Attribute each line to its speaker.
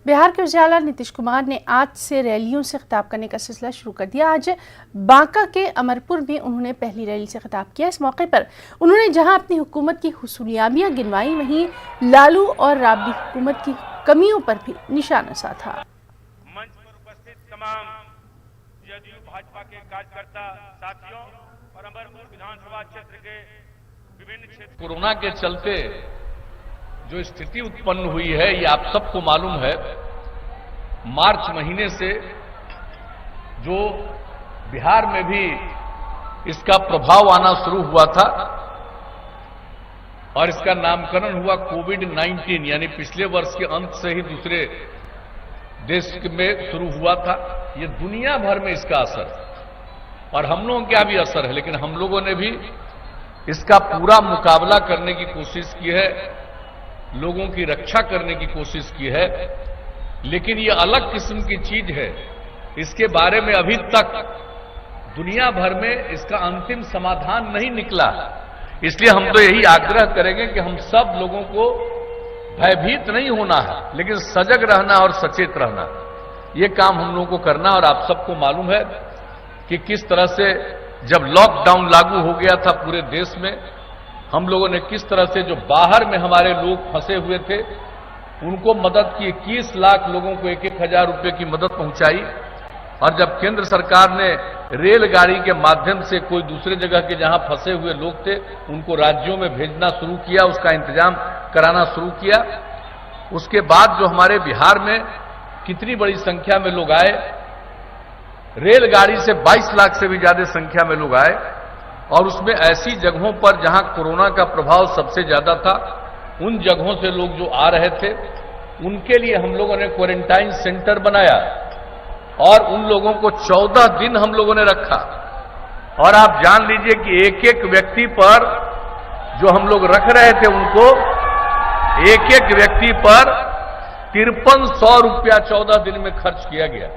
Speaker 1: बिहार के उजाला नीतीश कुमार ने आज से रैलियों से खिताब करने का सिलसिला शुरू कर दिया। आज बांका के अमरपुर में उन्होंने पहली रैली से खिताब किया। इस मौके पर उन्होंने जहां अपनी हुकूमत की हुसूलियाबियां गिनवाई, वहीं लालू और राबड़ी हुकूमत की कमियों पर भी निशाना साधा।
Speaker 2: मंच पर उपस्थित तमाम जदयू भाजपा के कार्यकर्ता साथियों और अमरपुर विधानसभा क्षेत्र के विभिन्न क्षेत्र
Speaker 3: कोरोना के चलते जो स्थिति उत्पन्न हुई है, ये आप सबको मालूम है। मार्च महीने से जो बिहार में भी इसका प्रभाव आना शुरू हुआ था और इसका नामकरण हुआ कोविड-19, यानी पिछले वर्ष के अंत से ही दूसरे देश में शुरू हुआ था। ये दुनिया भर में इसका असर और हम लोगों का भी असर है, लेकिन हम लोगों ने भी इसका पूरा मुकाबला करने की कोशिश की है, लोगों की रक्षा करने की कोशिश की है। लेकिन ये अलग किस्म की चीज है, इसके बारे में अभी तक दुनिया भर में इसका अंतिम समाधान नहीं निकला। इसलिए हम तो यही आग्रह करेंगे कि हम सब लोगों को भयभीत नहीं होना है, लेकिन सजग रहना और सचेत रहना, ये काम हम लोगों को करना। और आप सबको मालूम है कि किस तरह से जब लॉकडाउन लागू हो गया था पूरे देश में, हम लोगों ने किस तरह से जो बाहर में हमारे लोग फंसे हुए थे उनको मदद की। 21 लाख लोगों को 1-1 हजार रुपए की मदद पहुंचाई। और जब केंद्र सरकार ने रेलगाड़ी के माध्यम से कोई दूसरे जगह के जहां फंसे हुए लोग थे उनको राज्यों में भेजना शुरू किया, उसका इंतजाम कराना शुरू किया, उसके बाद जो हमारे बिहार में कितनी बड़ी संख्या में लोग आए, रेलगाड़ी से 22 लाख से भी ज्यादा संख्या में लोग आए। और उसमें ऐसी जगहों पर जहां कोरोना का प्रभाव सबसे ज्यादा था, उन जगहों से लोग जो आ रहे थे उनके लिए हम लोगों ने क्वारंटाइन सेंटर बनाया और उन लोगों को 14 दिन हम लोगों ने रखा। और आप जान लीजिए कि एक-एक व्यक्ति पर जो हम लोग रख रहे थे उनको एक-एक व्यक्ति पर 5300 रुपया 14 दिन में खर्च किया गया।